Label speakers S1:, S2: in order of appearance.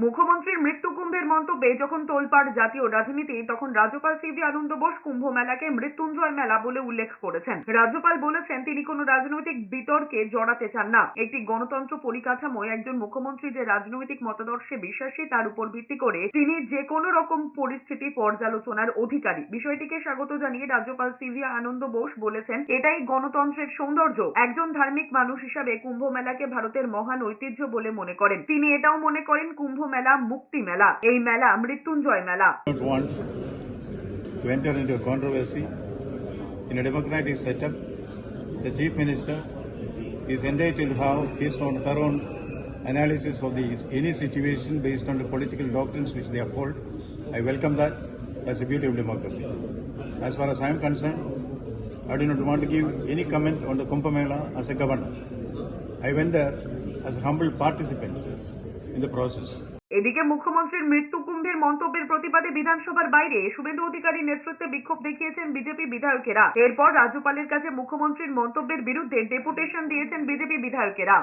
S1: মুখ্যমন্ত্রীর মৃত্যু কুম্ভের মন্তব্যে যখন তোলপাড় জাতীয় রাজনীতি, তখন রাজ্যপাল সিভি আনন্দ বোস কুম্ভ মেলাকে মৃত্যুঞ্জয় মেলা বলে উল্লেখ করেছেন। রাজ্যপাল বলেছেন তিনি কোনো রাজনৈতিক বিতর্কে জড়াতে চান না। একটি গণতন্ত্র পরিকাঠামোয় একজন মুখ্যমন্ত্রী যে রাজনৈতিক মতাদর্শে বিশ্বাসী তার উপর ভিত্তি করে তিনি যে কোনো রকম পরিস্থিতি পর্যালোচনার অধিকারী। বিষয়টিকে স্বাগত জানিয়ে রাজ্যপাল সিভি আনন্দ বোস বলেছেন এটাই গণতন্ত্রের সৌন্দর্য। একজন ধার্মিক মানুষ হিসাবে কুম্ভ মেলাকে ভারতের মহান ঐতিহ্য বলে মনে করেন। তিনি এটাও মনে করেন কুম্ভ মেলা মুক্তি মেলা, এই মেলা মৃত্যুঞ্জয় মেলা।
S2: Don't want to enter into a controversy in a democratic setup. The chief minister is entitled to have her own analysis of any situation based on the political doctrines which they uphold. I welcome that. That's the beauty of democracy. As far as I am concerned, I do not want to give any comment on the Kumbh Mela as a governor. I went there as a humble participant in the process.
S1: এদিকে মুখ্যমন্ত্রীর মৃত্যু কুম্ভের মন্তব্যের প্রতিবাদে বিধানসভার বাইরে শুভেন্দু অধিকারীর নেতৃত্বে বিক্ষোভ দেখিয়েছেন বিজেপি বিধায়কেরা। এরপর রাজ্যপালের কাছে মুখ্যমন্ত্রীর মন্তব্যের বিরুদ্ধে ডেপুটেশন দিয়েছেন বিজেপি বিধায়কেরা।